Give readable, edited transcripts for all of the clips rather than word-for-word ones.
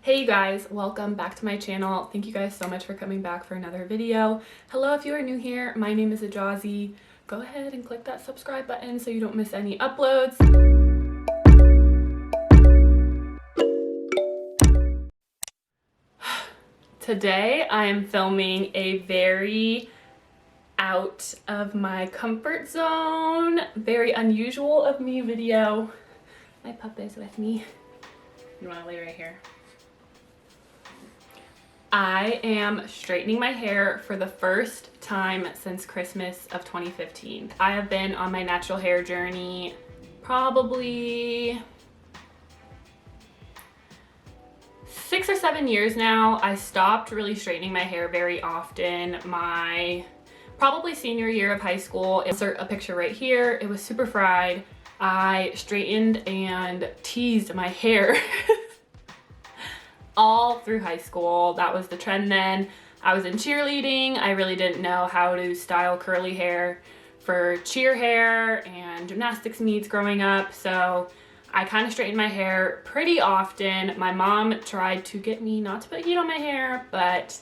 Hey you guys, welcome back to my channel. Thank you guys so much for coming back for another video. Hello if you are new here, my name is Ajahzi. Go ahead and click that subscribe button so you don't miss any uploads. Today I am filming a very out of my comfort zone, very unusual of me video. My pup is with me. You want to lay right here? I am straightening my hair for the first time since Christmas of 2015. I have been on my natural hair journey probably 6 or 7 years now. I stopped really straightening my hair very often. My probably senior year of high school. Insert a picture right here. It was super fried. I straightened and teased my hair all through high school. That was the trend then. I was in cheerleading. I really didn't know how to style curly hair for cheer hair and gymnastics meets growing up, so I kind of straightened my hair pretty often. My mom tried to get me not to put heat on my hair, but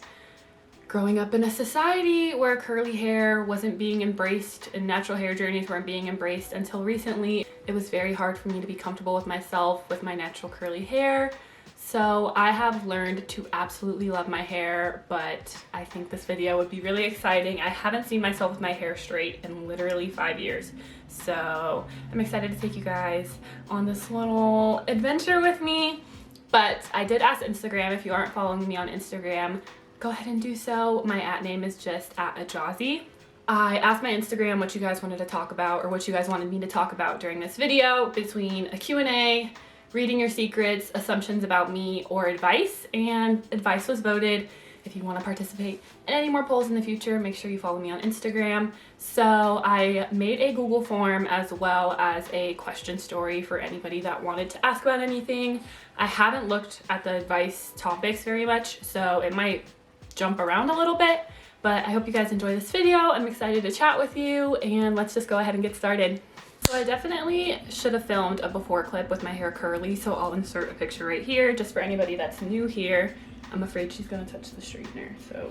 growing up in a society where curly hair wasn't being embraced and natural hair journeys weren't being embraced until recently, it was very hard for me to be comfortable with myself with my natural curly hair. So I have learned to absolutely love my hair, but I think this video would be really exciting. I haven't seen myself with my hair straight in literally 5 years. So I'm excited to take you guys on this little adventure with me. But I did ask Instagram, if you aren't following me on Instagram, go ahead and do so. My @name is just @Ajahzi. I asked my Instagram what you guys wanted to talk about or what you guys wanted me to talk about during this video between a Q&A, reading your secrets, assumptions about me, or advice, and advice was voted. If you want to participate in any more polls in the future, make sure you follow me on Instagram. So I made a Google form as well as a question story for anybody that wanted to ask about anything. I haven't looked at the advice topics very much, so it might jump around a little bit, but I hope you guys enjoy this video. I'm excited to chat with you, and let's just go ahead and get started. So I definitely should have filmed a before clip with my hair curly, so I'll insert a picture right here just for anybody that's new here. I'm afraid she's gonna touch the straightener, so.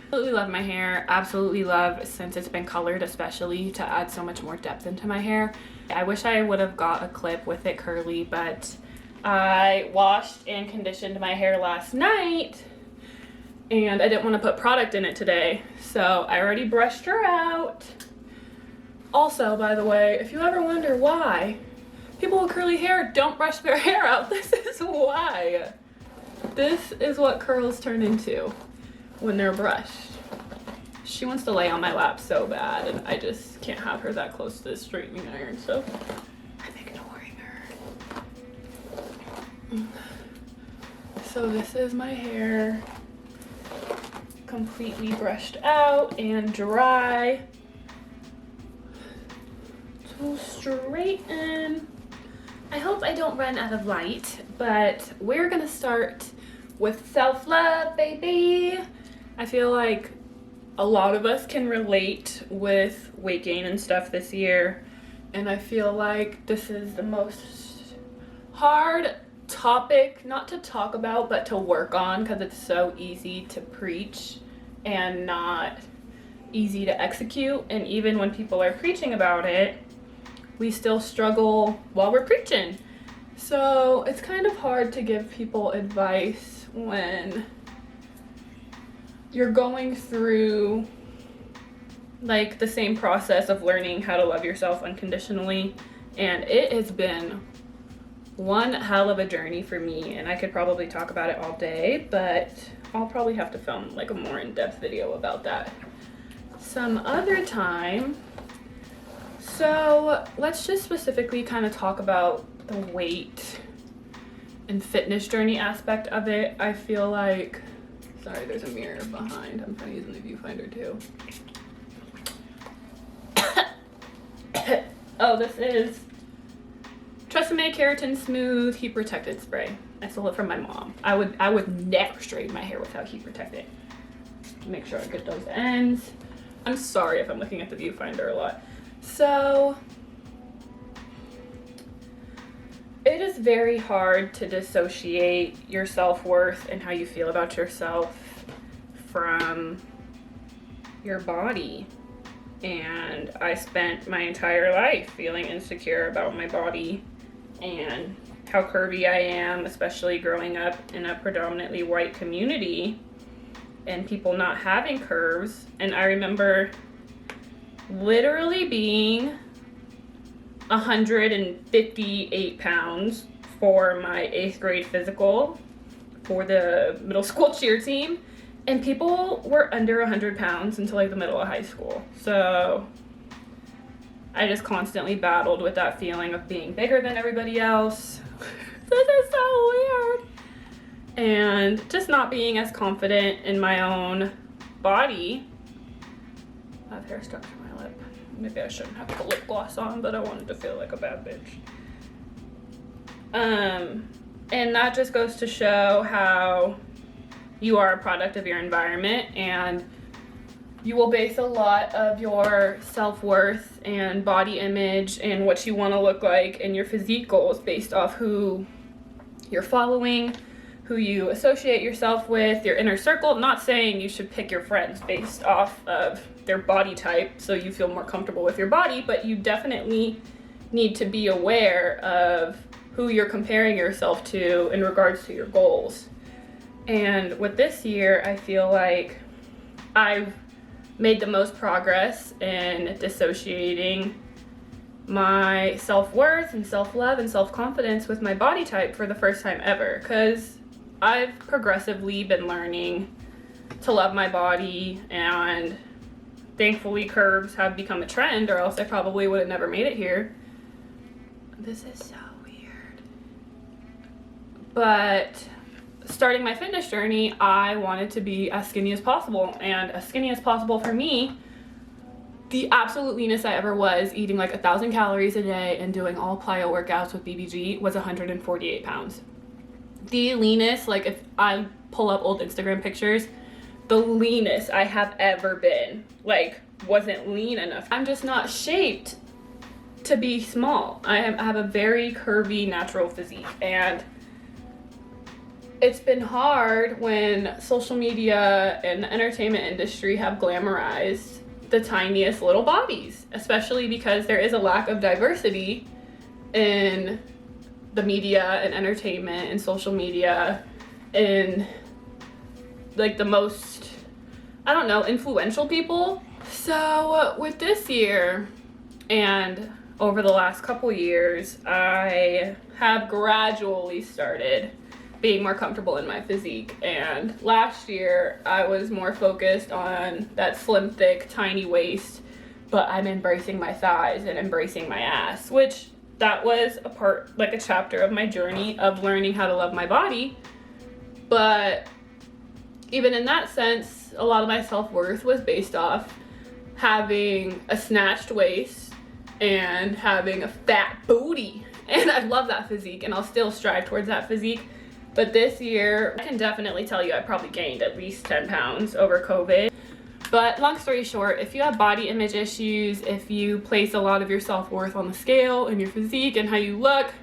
Absolutely love my hair, absolutely love since it's been colored, especially to add so much more depth into my hair. I wish I would have got a clip with it curly, but I washed and conditioned my hair last night and I didn't want to put product in it today, so I already brushed her out. Also, by the way, if you ever wonder why people with curly hair don't brush their hair out, this is why. This is what curls turn into when they're brushed. She wants to lay on my lap so bad, and I just can't have her that close to the straightening iron, so I'm ignoring her. So this is my hair, completely brushed out and dry. To straighten. I hope I don't run out of light, but we're gonna start with self-love, baby. I feel like a lot of us can relate with weight gain and stuff this year, and I feel like this is the most hard topic, not to talk about, but to work on, because it's so easy to preach and not easy to execute. And even when people are preaching about it, we still struggle while we're preaching. So it's kind of hard to give people advice when you're going through like the same process of learning how to love yourself unconditionally. And it has been one hell of a journey for me, and I could probably talk about it all day, but I'll probably have to film like a more in-depth video about that some other time. So let's just specifically kind of talk about the weight and fitness journey aspect of it. I feel like, sorry, there's a mirror behind. I'm kind of using the viewfinder too. Oh, this is Tresemme Keratin Smooth Heat Protected Spray. I stole it from my mom. I would never straighten my hair without heat protected. Make sure I get those ends. I'm sorry if I'm looking at the viewfinder a lot. So it is very hard to dissociate your self-worth and how you feel about yourself from your body. And I spent my entire life feeling insecure about my body and how curvy I am, especially growing up in a predominantly white community and people not having curves. And I remember literally being 158 pounds for my 8th grade physical for the middle school cheer team, and people were under 100 pounds until like the middle of high school. So I just constantly battled with that feeling of being bigger than everybody else. This is so weird. And just not being as confident in my own body. I have hair stuck to my lip. Maybe I shouldn't have the lip gloss on, but I wanted to feel like a bad bitch. And that just goes to show how you are a product of your environment, and you will base a lot of your self-worth and body image and what you want to look like and your physique goals based off who you're following, who you associate yourself with, your inner circle. I'm not saying you should pick your friends based off of their body type so you feel more comfortable with your body, but you definitely need to be aware of who you're comparing yourself to in regards to your goals. And with this year, I feel like I've made the most progress in dissociating my self-worth and self-love and self-confidence with my body type for the first time ever, because I've progressively been learning to love my body, and thankfully curves have become a trend, or else I probably would have never made it here. This is so weird. But starting my fitness journey, I wanted to be as skinny as possible, and as skinny as possible for me, the absolute leanest I ever was, eating like 1,000 calories a day and doing all plyo workouts with BBG, was 148 pounds. The leanest, like if I pull up old Instagram pictures, the leanest I have ever been, like, wasn't lean enough. I'm just not shaped to be small. I have a very curvy natural physique, and it's been hard when social media and the entertainment industry have glamorized the tiniest little bodies, especially because there is a lack of diversity in the media and entertainment and social media and like the most, I don't know, influential people. So with this year and over the last couple years, I have gradually started being more comfortable in my physique. And last year I was more focused on that slim, thick, tiny waist, but I'm embracing my thighs and embracing my ass, which that was a part, like a chapter of my journey of learning how to love my body. But even in that sense, a lot of my self-worth was based off having a snatched waist and having a fat booty. And I love that physique, and I'll still strive towards that physique. But this year, I can definitely tell you I probably gained at least 10 pounds over COVID. But long story short, if you have body image issues, if you place a lot of your self-worth on the scale and your physique and how you look,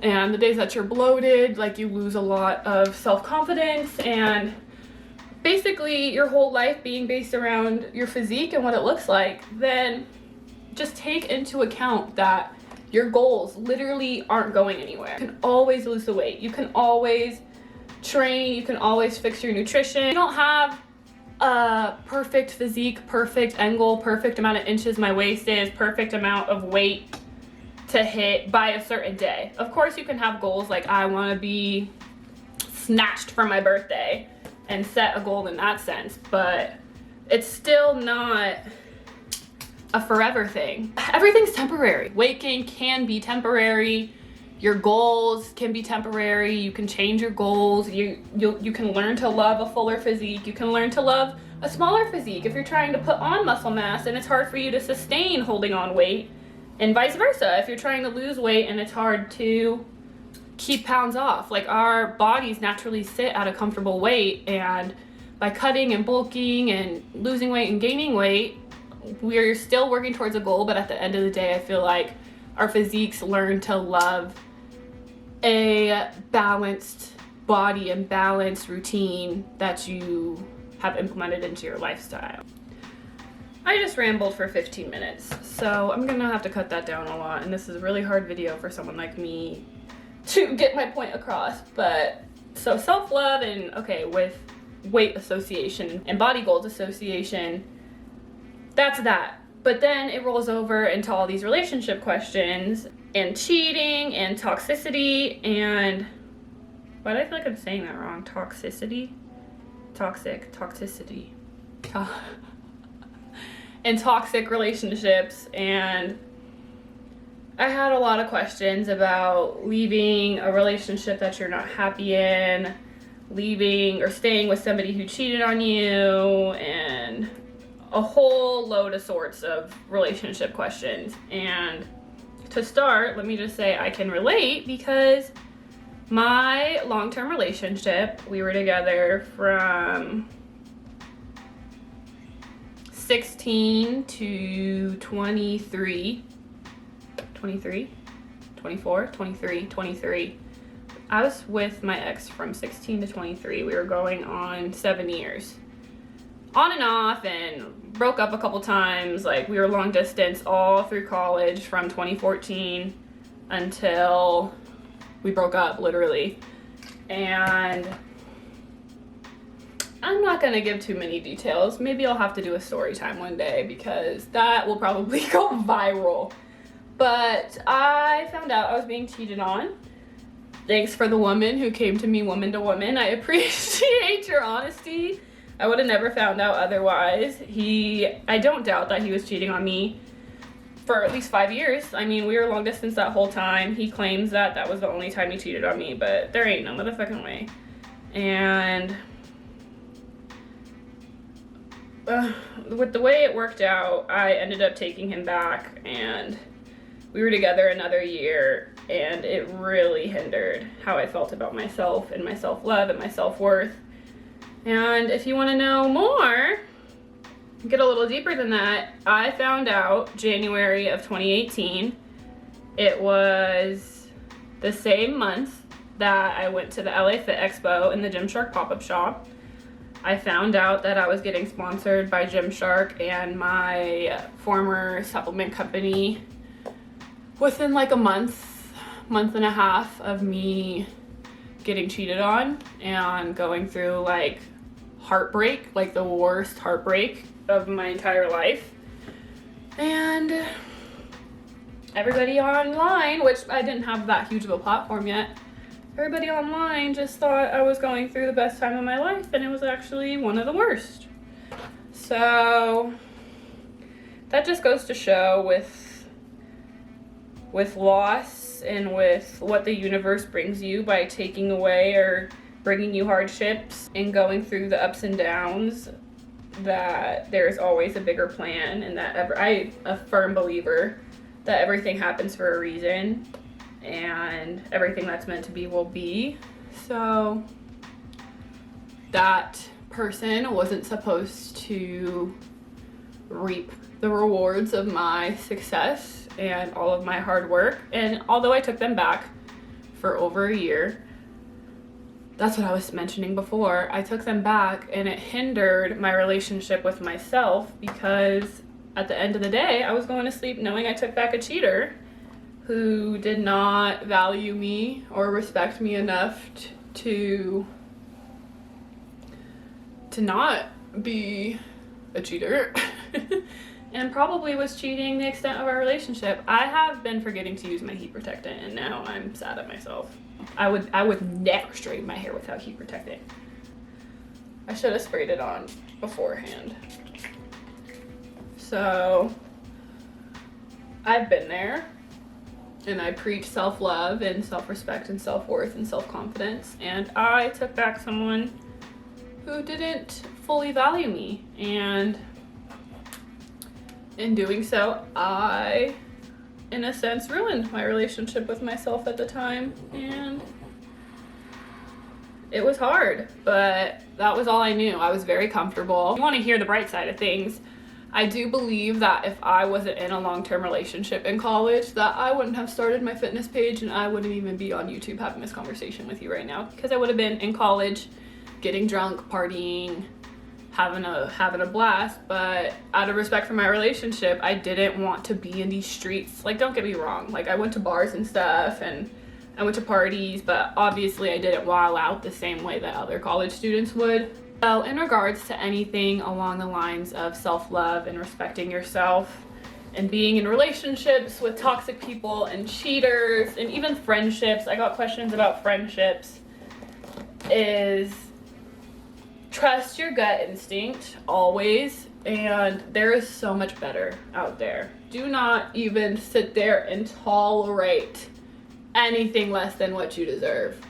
and the days that you're bloated, like you lose a lot of self-confidence, and basically your whole life being based around your physique and what it looks like, then just take into account that your goals literally aren't going anywhere. You can always lose the weight. You can always train. You can always fix your nutrition. You don't have a perfect physique, perfect angle, perfect amount of inches my waist is, perfect amount of weight to hit by a certain day. Of course, you can have goals like I want to be snatched for my birthday and set a goal in that sense, but it's still not a forever thing. Everything's temporary. Weight gain can be temporary. Your goals can be temporary. You can change your goals. You can learn to love a fuller physique. You can learn to love a smaller physique if you're trying to put on muscle mass and it's hard for you to sustain holding on weight, and vice versa if you're trying to lose weight and it's hard to keep pounds off. Like, our bodies naturally sit at a comfortable weight, and by cutting and bulking and losing weight and gaining weight, we're still working towards a goal. But at the end of the day, I feel like our physiques learn to love a balanced body and balanced routine that you have implemented into your lifestyle. I just rambled for 15 minutes, so I'm gonna have to cut that down a lot, and this is a really hard video for someone like me to get my point across. But so self-love and with weight association and body goals association, that's that. But then it rolls over into all these relationship questions and cheating and toxicity and why do I feel like I'm saying that wrong? Toxicity? Toxicity. And toxic relationships. And I had a lot of questions about leaving a relationship that you're not happy in, leaving or staying with somebody who cheated on you, and a whole load of sorts of relationship questions. And to start, let me just say I can relate because my long-term relationship, we were together from 16 to 23. I was with my ex from 16 to 23. We were going on 7 years. On and off, and broke up a couple times. Like, we were long distance all through college from 2014 until we broke up, literally. And I'm not gonna give too many details. Maybe I'll have to do a story time one day because that will probably go viral. But I found out I was being cheated on. Thanks for the woman who came to me woman to woman. I appreciate your honesty. I would have never found out otherwise. I don't doubt that he was cheating on me for at least 5 years. I mean, we were long distance that whole time. He claims that that was the only time he cheated on me, but there ain't no motherfucking way. And with the way it worked out, I ended up taking him back, and we were together another year, and it really hindered how I felt about myself and my self-love and my self-worth. And if you want to know more, get a little deeper than that, I found out January of 2018. It was the same month that I went to the LA Fit Expo in the Gymshark pop-up shop. I found out that I was getting sponsored by Gymshark and my former supplement company within like a month and a half of me getting cheated on and going through like heartbreak, like the worst heartbreak of my entire life. And everybody online, which I didn't have that huge of a platform yet, everybody online just thought I was going through the best time of my life, and it was actually one of the worst. So that just goes to show with loss and with what the universe brings you by taking away or bringing you hardships and going through the ups and downs, that there's always a bigger plan, and that I'm a firm believer that everything happens for a reason, and everything that's meant to be will be. So that person wasn't supposed to reap the rewards of my success and all of my hard work. And although I took them back for over a year, that's what I was mentioning before, I took them back, and it hindered my relationship with myself, because at the end of the day, I was going to sleep knowing I took back a cheater who did not value me or respect me enough to not be a cheater and probably was cheating the extent of our relationship. I have been forgetting to use my heat protectant, and now I'm sad at myself. I would never straighten my hair without heat protectant. I should have sprayed it on beforehand. So I've been there, and I preach self-love and self-respect and self-worth and self-confidence, and I took back someone who didn't fully value me, and in doing so, I, in a sense, ruined my relationship with myself at the time, and it was hard, but that was all I knew. I was very comfortable. If you want to hear the bright side of things, I do believe that if I wasn't in a long-term relationship in college, that I wouldn't have started my fitness page, and I wouldn't even be on YouTube having this conversation with you right now, because I would have been in college getting drunk, partying, having a blast. But out of respect for my relationship, I didn't want to be in these streets. Like, don't get me wrong, like I went to bars and stuff, and I went to parties, but obviously I didn't wild out the same way that other college students would. So in regards to anything along the lines of self-love and respecting yourself and being in relationships with toxic people and cheaters and even friendships, I got questions about friendships, is trust your gut instinct always, and there is so much better out there. Do not even sit there and tolerate anything less than what you deserve.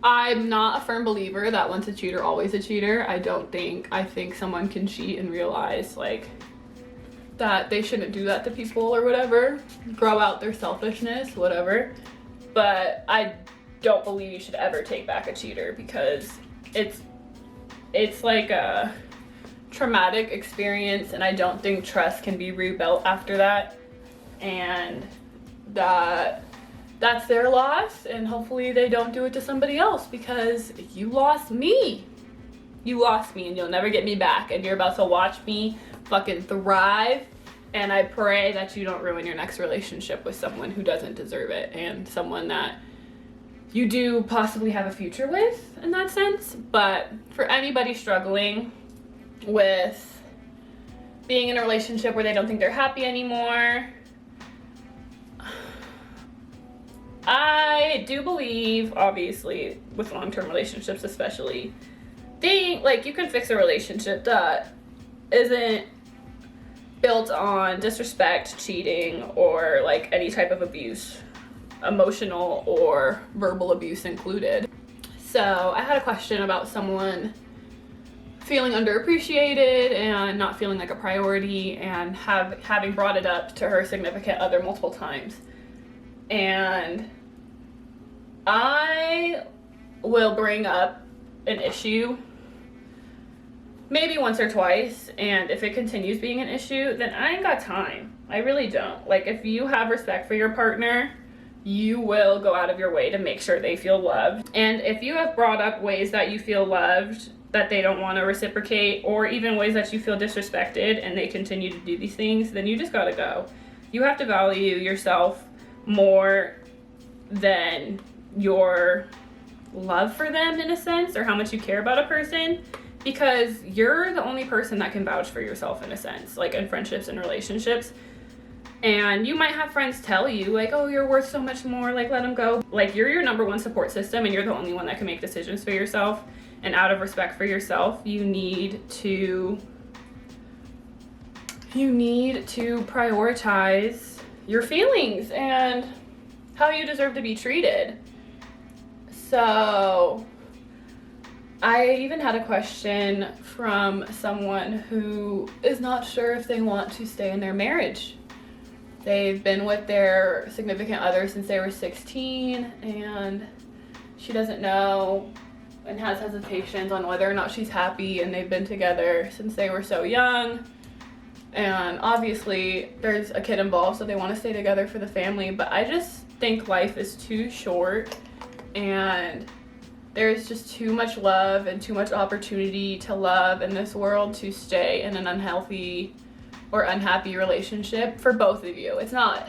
I'm not a firm believer that once a cheater, always a cheater. I think someone can cheat and realize like that they shouldn't do that to people or whatever, grow out their selfishness, whatever. But I don't believe you should ever take back a cheater, because it's like a traumatic experience, and I don't think trust can be rebuilt after that, and that's their loss, and hopefully they don't do it to somebody else, because you lost me. You lost me, and you'll never get me back, and you're about to watch me fucking thrive, and I pray that you don't ruin your next relationship with someone who doesn't deserve it, and someone that you do possibly have a future with in that sense. But for anybody struggling with being in a relationship where they don't think they're happy anymore, I do believe, obviously, with long-term relationships especially, you can fix a relationship that isn't built on disrespect, cheating, or like any type of abuse, emotional or verbal abuse included. So I had a question about someone feeling underappreciated and not feeling like a priority, and having brought it up to her significant other multiple times. And I will bring up an issue maybe once or twice, and if it continues being an issue, then I ain't got time. I really don't. Like, if you have respect for your partner, you will go out of your way to make sure they feel loved. And if you have brought up ways that you feel loved that they don't want to reciprocate, or even ways that you feel disrespected and they continue to do these things, then you just gotta go. You have to value yourself more than your love for them, in a sense, or how much you care about a person, because you're the only person that can vouch for yourself, in a sense, like in friendships and relationships. And you might have friends tell you like, oh, you're worth so much more, like let them go. Like, you're your number one support system, and you're the only one that can make decisions for yourself. And out of respect for yourself, you need to prioritize your feelings and how you deserve to be treated. So I even had a question from someone who is not sure if they want to stay in their marriage. They've been with their significant other since they were 16, and she doesn't know and has hesitations on whether or not she's happy, and they've been together since they were so young. And obviously there's a kid involved, so they want to stay together for the family. But I just think life is too short, and there's just too much love and too much opportunity to love in this world to stay in an unhealthy or unhappy relationship for both of you. It's not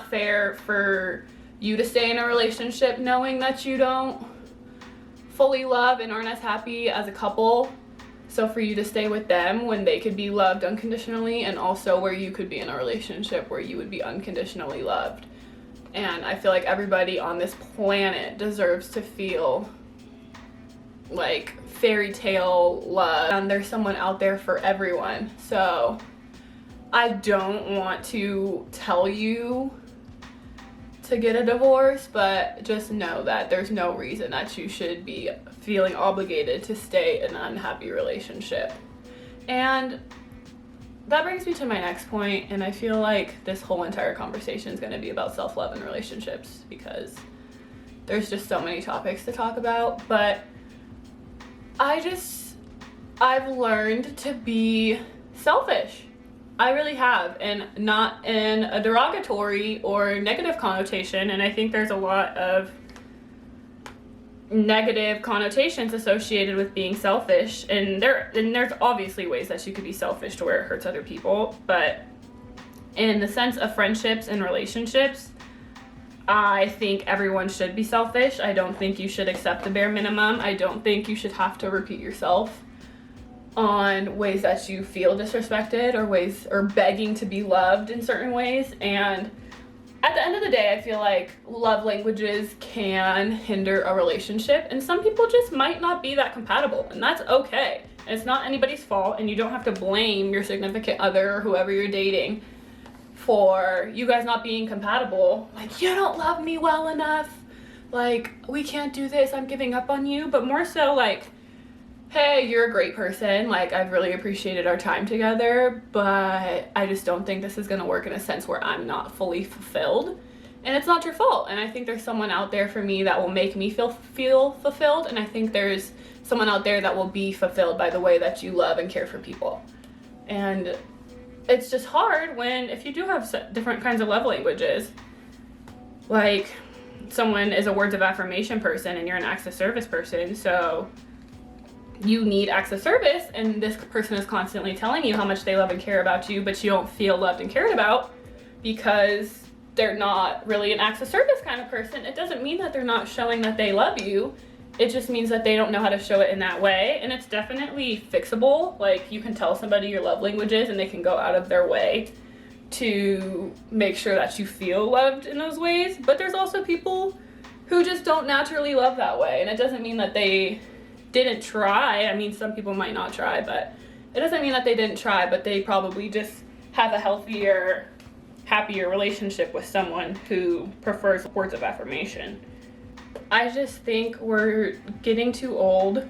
fair for you to stay in a relationship knowing that you don't fully love and aren't as happy as a couple. So for you to stay with them when they could be loved unconditionally, and also where you could be in a relationship where you would be unconditionally loved. And I feel like everybody on this planet deserves to feel like fairy tale love, and there's someone out there for everyone. So I don't want to tell you to get a divorce, but just know that there's no reason that you should be feeling obligated to stay in an unhappy relationship. And that brings me to my next point, and I feel like this whole entire conversation is going to be about self-love and relationships, because there's just so many topics to talk about. But I've learned to be selfish. I really have, and not in a derogatory or negative connotation. And I think there's a lot of negative connotations associated with being selfish, and there's obviously ways that you could be selfish to where it hurts other people, but in the sense of friendships and relationships, I think everyone should be selfish. I don't think you should accept the bare minimum. I don't think you should have to repeat yourself on ways that you feel disrespected or begging to be loved in certain ways. And at the end of the day, I feel like love languages can hinder a relationship, and some people just might not be that compatible, and that's okay. It's not anybody's fault, and you don't have to blame your significant other or whoever you're dating for you guys not being compatible. Like, you don't love me well enough, like, we can't do this, I'm giving up on you. But more so like, hey, you're a great person, like, I've really appreciated our time together, but I just don't think this is gonna work in a sense where I'm not fully fulfilled. And it's not your fault. And I think there's someone out there for me that will make me feel fulfilled, and I think there's someone out there that will be fulfilled by the way that you love and care for people. And it's just hard if you do have different kinds of love languages. Like, someone is a words of affirmation person and you're an acts of service person, so you need acts of service, and this person is constantly telling you how much they love and care about you, but you don't feel loved and cared about because they're not really an acts of service kind of person. It doesn't mean that they're not showing that they love you. It just means that they don't know how to show it in that way, and it's definitely fixable. Like, you can tell somebody your love languages and they can go out of their way to make sure that you feel loved in those ways. But there's also people who just don't naturally love that way, and it doesn't mean that they didn't try. I mean, some people might not try, but it doesn't mean that they didn't try, but they probably just have a healthier, happier relationship with someone who prefers words of affirmation. I just think we're getting too old.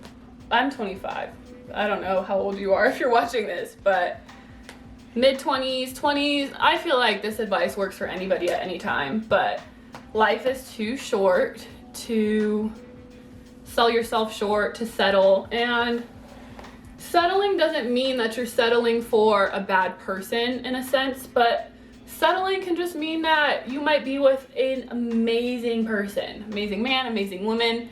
I'm 25. I don't know how old you are if you're watching this, but mid-20s, 20s, I feel like this advice works for anybody at any time, but life is too short to sell yourself short, to settle. And settling doesn't mean that you're settling for a bad person in a sense, but settling can just mean that you might be with an amazing person, amazing man, amazing woman,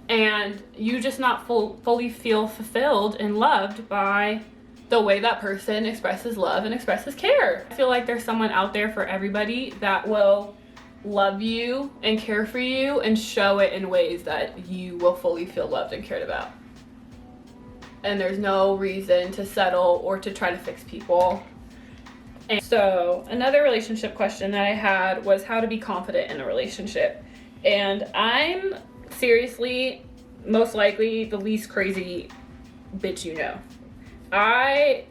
and you just not fully feel fulfilled and loved by the way that person expresses love and expresses care. I feel like there's someone out there for everybody that will love you and care for you and show it in ways that you will fully feel loved and cared about. And there's no reason to settle or to try to fix people. And so another relationship question that I had was how to be confident in a relationship. And I'm seriously, most likely, the least crazy bitch you know. I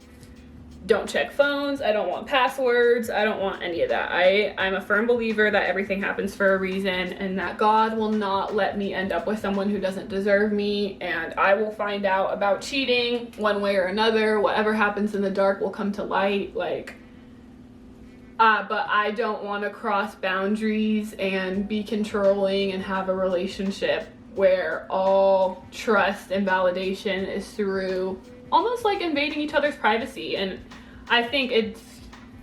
don't check phones, I don't want passwords, I don't want any of that. I'm a firm believer that everything happens for a reason, and that God will not let me end up with someone who doesn't deserve me, and I will find out about cheating one way or another. Whatever happens in the dark will come to light. But I don't want to cross boundaries and be controlling and have a relationship where all trust and validation is through almost like invading each other's privacy. And I think it's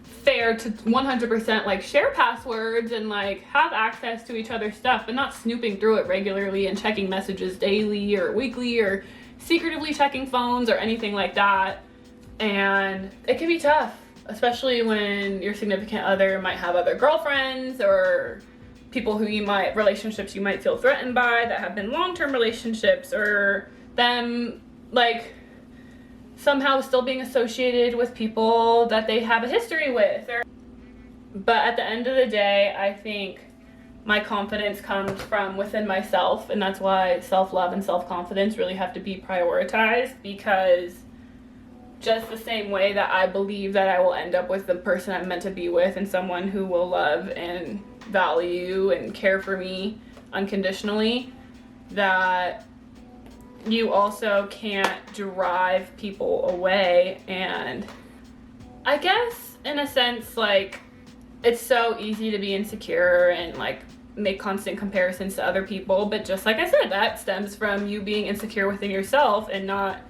fair to 100% like share passwords and like have access to each other's stuff, but not snooping through it regularly and checking messages daily or weekly or secretively checking phones or anything like that. And it can be tough, especially when your significant other might have other girlfriends or people relationships you might feel threatened by that have been long-term relationships, or them like somehow still being associated with people that they have a history with. But at the end of the day, I think my confidence comes from within myself, and that's why self-love and self-confidence really have to be prioritized, because just the same way that I believe that I will end up with the person I'm meant to be with and someone who will love and value and care for me unconditionally, that you also can't drive people away. And I guess in a sense, like, it's so easy to be insecure and like make constant comparisons to other people, but just like I said, that stems from you being insecure within yourself and not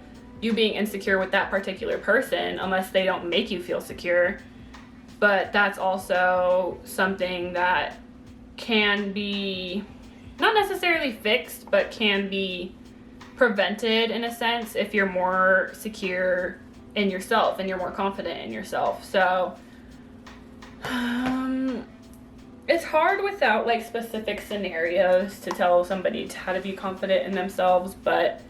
you being insecure with that particular person unless they don't make you feel secure. But that's also something that can be not necessarily fixed, but can be prevented in a sense if you're more secure in yourself and you're more confident in yourself. So it's hard without like specific scenarios to tell somebody how to be confident in themselves, but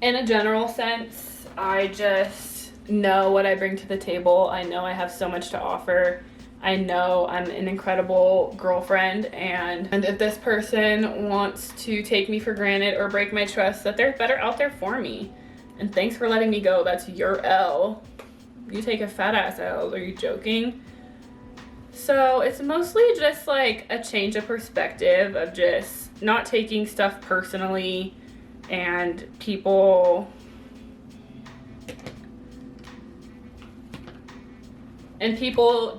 in a general sense, I just know what I bring to the table. I know I have so much to offer. I know I'm an incredible girlfriend, and if this person wants to take me for granted or break my trust, that they're better out there for me. And thanks for letting me go. That's your L. You take a fat ass L. Are you joking? So it's mostly just like a change of perspective of just not taking stuff personally and people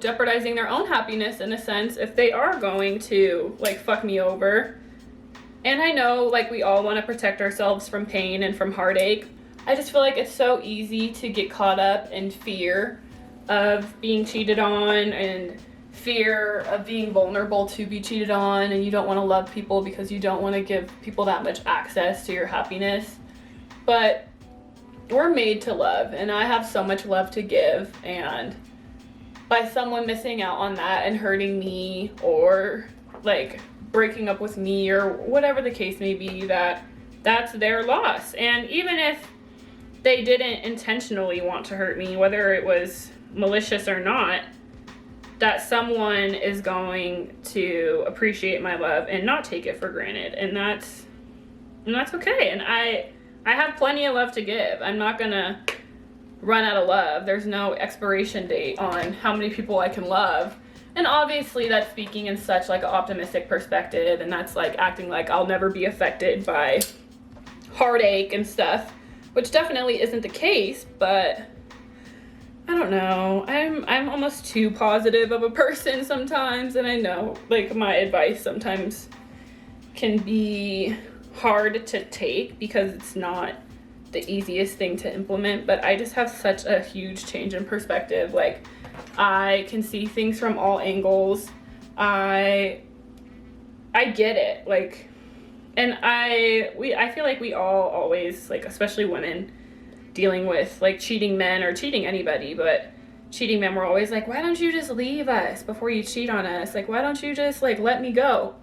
jeopardizing their own happiness in a sense if they are going to like fuck me over. And I know like we all want to protect ourselves from pain and from heartache. I just feel like it's so easy to get caught up in fear of being cheated on and fear of being vulnerable to be cheated on, and you don't want to love people because you don't want to give people that much access to your happiness. But we're made to love, and I have so much love to give, and by someone missing out on that and hurting me or like breaking up with me or whatever the case may be, that's their loss. And even if they didn't intentionally want to hurt me, whether it was malicious or not, that someone is going to appreciate my love and not take it for granted, and that's okay. And I have plenty of love to give. I'm not gonna run out of love. There's no expiration date on how many people I can love. And obviously that's speaking in such like an optimistic perspective, and that's like acting like I'll never be affected by heartache and stuff, which definitely isn't the case. But I don't know, I'm almost too positive of a person sometimes, and I know like my advice sometimes can be hard to take because it's not the easiest thing to implement, but I just have such a huge change in perspective. Like I can see things from all angles. I get it. Like, and I feel like we all always, like especially women dealing with like cheating men or cheating anybody, but cheating men were always like, why don't you just leave us before you cheat on us? Like, why don't you just like let me go?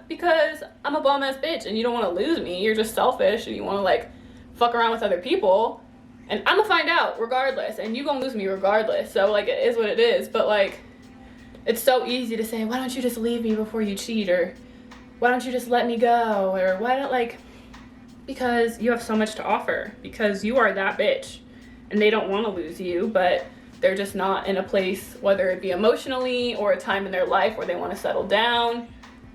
Because I'm a bum ass bitch and you don't want to lose me. You're just selfish and you want to like fuck around with other people, and I'm gonna find out regardless, and you gonna lose me regardless. So like it is what it is. But like it's so easy to say, why don't you just leave me before you cheat, or why don't you just let me go, or why don't like, because you have so much to offer, because you are that bitch, and they don't want to lose you, but they're just not in a place, whether it be emotionally or a time in their life where they want to settle down,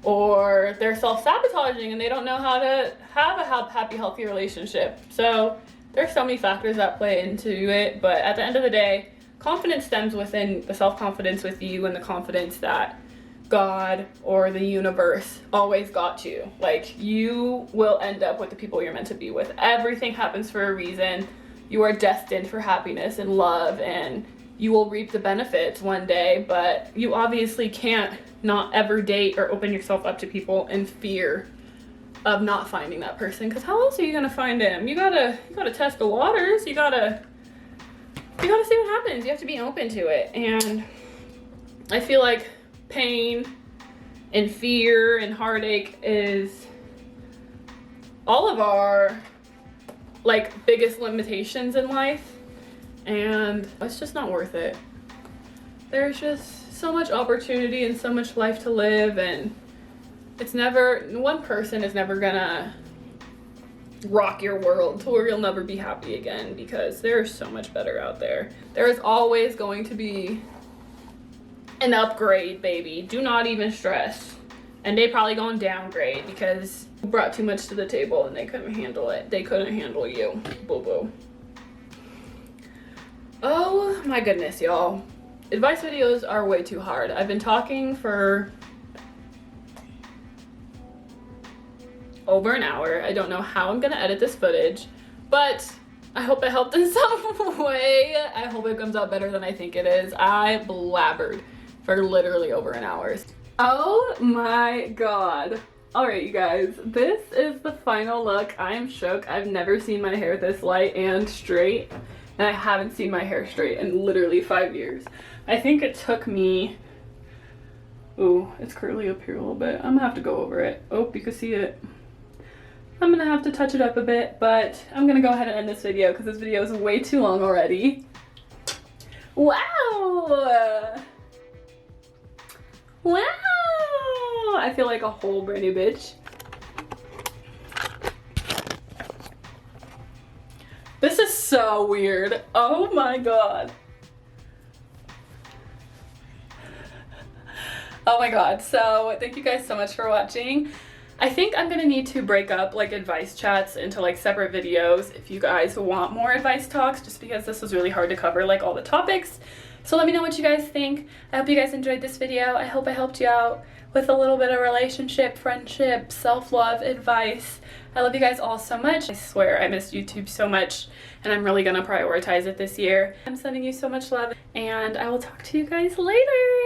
or they're self-sabotaging and they don't know how to have a happy, healthy relationship. So there's so many factors that play into it, but at the end of the day, confidence stems within the self-confidence with you and the confidence that God or the universe always got you. Like, you will end up with the people you're meant to be with. Everything happens for a reason. You are destined for happiness and love, and you will reap the benefits one day, but you obviously can't not ever date or open yourself up to people in fear of not finding that person, because how else are you gonna find him? You gotta test the waters. You gotta see what happens. You have to be open to it. And I feel like pain and fear and heartache is all of our like biggest limitations in life, and it's just not worth it. There's just so much opportunity and so much life to live, and it's never, one person is never gonna rock your world to where you'll never be happy again, because there's so much better out there. There is always going to be an upgrade, baby. Do not even stress. And they probably gonna downgrade because you brought too much to the table and they couldn't handle it. They couldn't handle you. Boo boo. Oh my goodness, y'all. Advice videos are way too hard. I've been talking for over an hour. I don't know how I'm gonna edit this footage, but I hope it helped in some way. I hope it comes out better than I think it is. I blabbered for literally over an hour. Oh my god. Alright you guys, this is the final look. I am shook. I've never seen my hair this light and straight, and I haven't seen my hair straight in literally 5 years. I think it took me, ooh, it's curly up here a little bit. I'm gonna have to go over it. Oh, you can see it. I'm gonna have to touch it up a bit, but I'm gonna go ahead and end this video because this video is way too long already. Wow! Wow! I feel like a whole brand new bitch. This is so weird. Oh my god. Oh my god. So thank you guys so much for watching. I think I'm gonna need to break up like advice chats into like separate videos if you guys want more advice talks, just because this was really hard to cover like all the topics. So let me know what you guys think. I hope you guys enjoyed this video. I hope I helped you out with a little bit of relationship, friendship, self-love advice. I love you guys all so much. I swear I missed YouTube so much, and I'm really gonna prioritize it this year. I'm sending you so much love, and I will talk to you guys later.